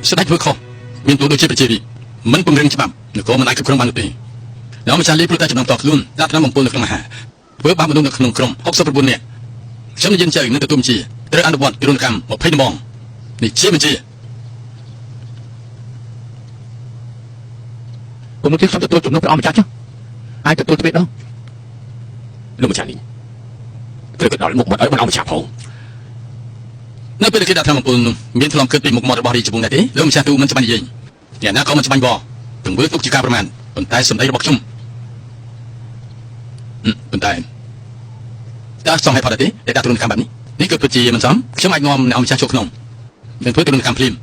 ស្ដេចធ្វើខុសមានទូដូចជាប្រជារាស្ត្រមិនពង្រឹងច្បាប់នគរមិនអាចគ្រប់គ្រងបាននោះទេแล้วម្ចាស់លីព្រោះតែចំណងតខ្លួនដាក់ឆ្នាំបំពុលនៅក្នុងអាហារធ្វើបាបមនុស្សនៅក្នុងក្រុម69នាក់ខ្ញុំនិយាយចៅនឹងទទួលបញ្ជាត្រូវអនុវត្តទរណកម្ម20ដំងនេះជាបញ្ជាผมនឹងខ្ញុំទទួលជំនួសព្រះអង្គម្ចាស់ចុះអាចទទួលទៅដល់លោកម្ចាស់នេះត្រូវក៏ដល់មុខមាត់ឲ្យបងអង្គម្ចាស់ផងនៅពេលគេដាក់ឆ្នាំបំពុលនោះមានធ្លំគិតពីមុខមាត់របស់រាជវង្សដែរទេលោកម្ចាស់ទូមិនច្បាស់និយាយអ្នកណាក៏មិនច្បាស់វទង្វើទុកជាការប្រមាថប៉ុន្តែសម្ដីរបស់ខ្ញុំប៉ុន្តែតើសមហេតុផលទេដែលដាក់ទរណកម្មបែបនេះនេះគឺពិតជាមិនសមខ្ញុំអាចនាំអ្នកអង្គម្ចាស់ចូលក្នុងនឹងធ្វើទរណកម្មភ្លាម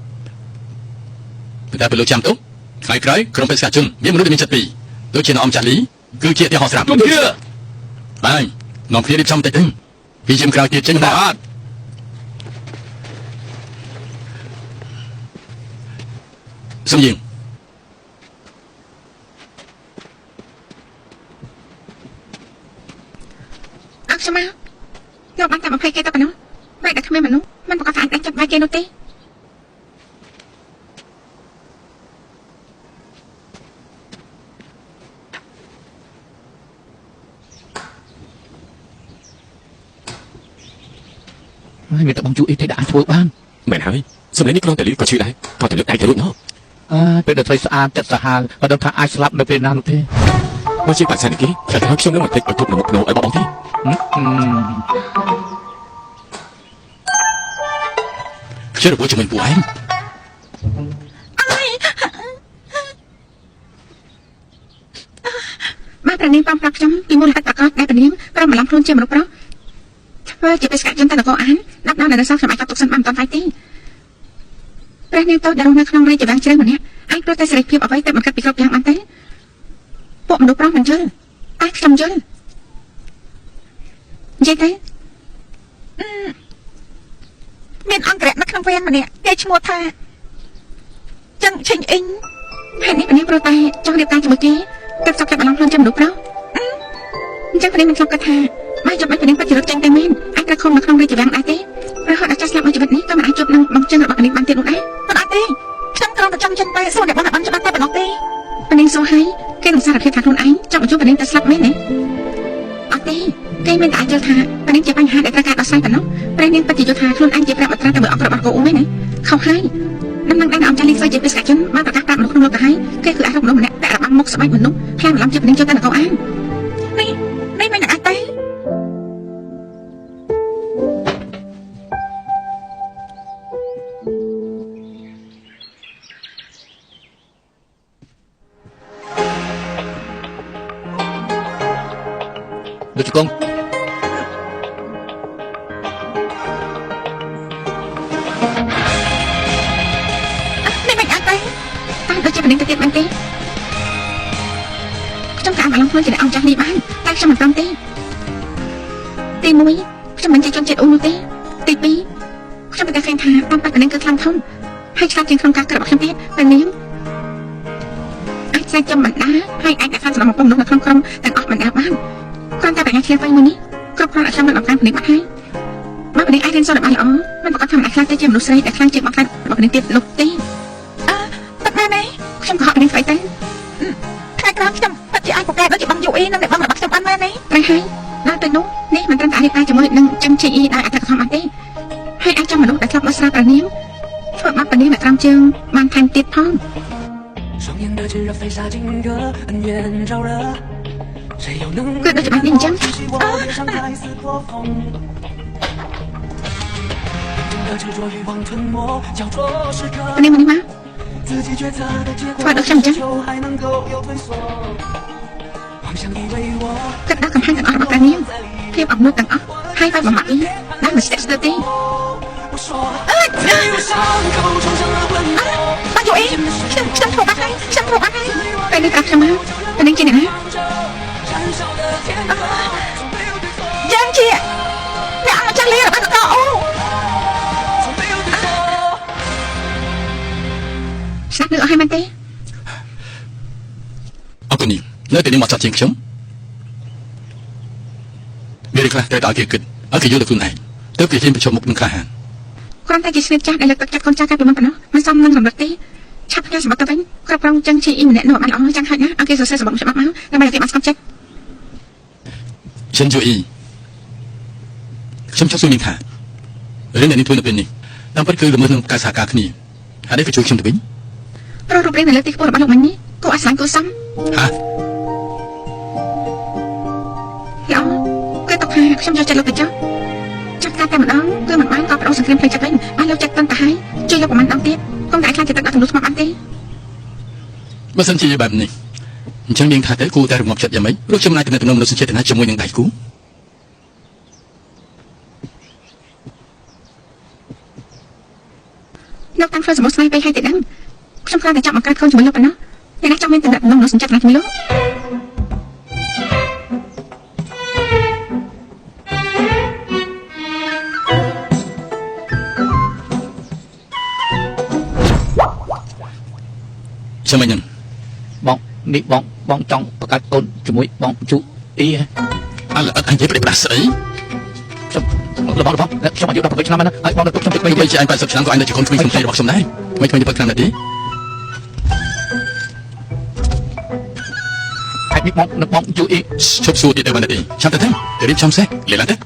ប៉ុន្តែពេលលោកចាំទុកថ្ងៃក្រោយក្រុមបេសកជនមានមនុស្សដែលមានចិត្តពីរដូចជាអ្នកអង្គម្ចាស់លីគឺជាទីហោស្រាប់បាទនាំគ្នារៀបចំតិចទៅពីជាក្រោយទៀតចេញបាទសំយៀងអើខ្ញុំមកយកបានតែ20គេទៅប៉ុណ្ណោះបែរតែគ្មានមនុស្សមិនប្រកាសថាអាចចាប់បាយគេនោះទេហើយមានតែបងជួយអីទេដែលអាចធ្វើបានមែនហើយសម្លេងនេះគ្រាន់តែលឺក៏ឈឺដែរក៏តែលើកដៃទៅរួចណោះពេលដែលត្រីស្អាតចិត្តសាហាវក៏ដឹងថាអាចស្លាប់នៅពេលណានោះទេមកជាបាក់សានិគីតែខ្ញុំនឹងមិនតិចឲ្យទុកនៅមុខនោះឲ្យបងទេជារបួសជាមួយពួកឯងមកប្រនាងតាមប្រាប់ខ្ញុំពីមូលហេតុប្រកបដែលប្រនាងប្រមឡំខ្លួនជាមនុស្សប្រុសធ្វើជាបេសកជនតែនគរអានដាក់ដល់នៅសល់ខ្ញុំអាចចាប់ទុកសិនបានមិនតាន់ហើយទេព្រះនាងទៅដល់នៅក្នុងរាជវាំងជ្រៅម្នាក់ឯងព្រោះតែសេរីភាពអ្វីតែបង្កើតពីគ្រប់យ៉ាងបានទេពួកមនុស្សប្រុសមិនយល់តែខ្ញុំយល់និយាយទៅមានអង្គរៈនៅក្នុងវាំងម្នាក់គេឈ្មោះថាចឹងឆេងអ៊ីងហេតុនេះព្រះនាងព្រោះតែចង់រៀបការជាមួយគេទើបចាប់ចាប់អារម្មណ៍ខ្លួនជាមនុស្សប្រុសអញ្ចឹងព្រះនាងមិនធ្លាប់គិតថាមកចាប់ឲ្យព្រះនាងពិតជារត់ចេញតែមែនអាចប្រខំនៅក្នុងរាជវាំងដែរទេរហូតដល់ចាស់ស្លាប់មួយជីវិតនេះក៏មិនអាចជួបនឹងបងចឹងរបស់ព្រះនាងបានទៀតនោះដែរអត់ទេខ្ញុំគ្រាន់តែចង់ចិនតែសួរអ្នកបានច្បាស់តែប៉ុណ្ណោះទេព្រះនាងសួរឲ្យគេនឹងសារភាពថាខ្លួនឯងចង់បញ្ជូនព្រះនាងទៅស្លាប់មែនទេអត់ទេគេមានតែអាចយល់ថាព្រះនាងជាបញ្ហាដែលត្រូវការដោះស្រាយប៉ុណ្ណោះព្រះនាងពិតជាយល់ថាខ្លួនឯងជាព្រះបត្រាទៅមើលអង្គរបស់កូនមែនទេខុសហើយដំណឹងដែលអង្គចាស់លីធ្វើជាបេសកជនបានប្រកាសប្រាប់មនុស្សក្នុងលោកទៅហើយគេគឺអារម្មណ៍មនុស្សម្នាក់តែរបាំមុខស្បែកមនុស្សខ្លាំងម្លំជាព្រះនាងចូលទៅនគរអាននេះមិនអាចទេដូចកងនេះមិនអាចទេតែដូចជាព្រះនាងទៅទៀតមែនទេខ្ញុំក៏អាឡំខ្លួនជាអង្គចាស់នេះបានតែខ្ញុំមិនព្រមទេទី1ខ្ញុំមិនជាជនជាតិអ៊ូនោះទេទី2ខ្ញុំតែឃើញថាតាមប៉ាព្រះនាងគឺខ្លាំងធំហើយឆ្លាតជាងក្នុងការគិតរបស់ខ្ញុំទៀតព្រះនាងអាចស្ែកចំបណ្ដាហើយអាចដាក់ខាងសំណុំរបស់មនុស្សនៅក្នុងក្រុមទាំងអស់បណ្ដាបានគ្រាន់តែបញ្ញាឃ្លាវិញមួយនេះគ្រប់គ្រាន់ឲ្យខ្ញុំនឹងបង្កើនព្រះនាងបាត់ហើយបើព្រះនាងអាចរៀនសូត្របានល្អមិនប្រកាសថាមិនអាចខ្លាចទៅជាមនុស្សស្រីដែលខ្លាំងជាងបង្កើតរបស់ព្រះនាងទៀតនោះទេតែមែនទេខ្ញុំក៏ហត់ព្រះនាងស្អីទៅថ្ងៃក្រោយខ្ញុំពិតជាអាចប្រកែកដូចជាបងយូអ៊ីនិងអ្នកបងរបស់ខ្ញុំបានមែនទេត្រូវហើយដល់ទៅនោះនេះមិនត្រឹមតែរៀបការជាមួយនឹងចឹងជីអ៊ីដោយអធិកធម៌អត់ទេហើយអាចចាំមនុស្សដែលធ្លាប់មកស្រាវព្រះនាងធ្វើបាបព្រះនាងអ្នកត្រង់ជើងបានថែមទៀតផងគឺដូចច្បាស់នេះអញ្ចឹងនេះមកធ្វើដូចខ្ញុំអញ្ចឹងគិតដល់កំហែងទាំងអស់របស់ព្រះនាងភាពអំនួតទាំងអស់ហើយទៅបំមាក់នេះដែលមិនស្ទាក់ស្ទើរទេមកយូអ៊ីខ្ញុំធ្វើបាត់ហើយពេលនេះប្រាប់ខ្ញុំមកព្រះនាងជាអ្នកណាយ៉ាងជាអ្នកអង្គចាស់លីរបស់នគរអូស្ដាប់ឮអស់ហើយមែនទេអរគុណនេះនៅតែនេះមកចាត់ជាងខ្ញុំមានខ្លះត្រូវតែឲ្យគេគិតឲ្យគេយល់ទៅខ្លួនឯងទើបគេហ៊ានប្រឈមមុខនឹងក្លាហាន គ្រាន់តែជាស្នេហ៍ចាស់ដែលលើកទឹកចិត្តកូនចៅកាលពីមុនប៉ុណ្ណោះមិនសមនឹងសម្លឹកទេឆាប់ផ្ញើសម្បត្តិទៅវិញគ្រប់គ្រងចឹងជាអ៊ីម្នាក់នោះបានល្អចឹងហើយណាឲ្យគេសរសេរសម្បត្តិច្បាប់មកដើម្បីឲ្យគេបានស្កប់ចិត្ត ចិនជូអ៊ីខ្ញុំចង់សួរនាងថារឿងដែលនាងធ្វើនៅពេលនេះតាមពិតគឺល្មើសនឹងការសហការគ្នាហើយនេះក៏ជួយខ្ញុំទៅវិញ ព្រោះរូបរាងនៅលើទីខ្ពស់របស់លោកមិញនេះគួរឲ្យស្លាញ់គួរសម ហា ល្អគឺតបថាខ្ញុំចូលចិត្តលោកទៅចុះចាប់ការតែម្ដងគឺមិនបានក៏បដូរសង្គ្រាមផ្លូវចិត្តវិញឲ្យលោកចិត្តតឹងទៅហើយជួយលោកប្រមាណដងទៀតកុំតែខ្លាចចិត្តដល់ទំនួលស្មោះបានទេ បើសិនជាបែបនេះអញ្ចឹងនាងថាទៅគួរតែរងាប់ចិត្តយ៉ាងម៉េចព្រោះខ្ញុំណៃទំនាក់ទំនងនៅសញ្ចេតនាជាមួយនឹងដៃគូ លោកតាំងធ្វើសម្បត្តិស្វ័យពេកហើយទៅដឹងខ្ញុំគ្រាន់តែចាប់មកកើតខ្លួនជាមួយលោកប៉ុណ្ណោះអ្នកណាចង់មានតំណែងក្នុងសញ្ចេតនាជាមួយលោក ខ្ញុំមិនញ៉ាំ បងនេះបងចង់បង្កើតកូនជាមួយបងជូអ៊ី អើអញនិយាយប្រដេះស្អី ខ្ញុំខ្ញុំអាយុ18ឆ្នាំហើយបងទៅខ្ញុំជិត បីជាអញ80ឆ្នាំក៏អញនៅជាកូនក្មេងក្នុងផ្ទៃរបស់ខ្ញុំដែរមិនខ្ញុំទៅ5ឆ្នាំដែរទេ ហើយនេះបងជូអ៊ី ឈប់សួរទៀតទៅបានទេចាំទៅទៅរៀបចំសេះលេឡើងទៅ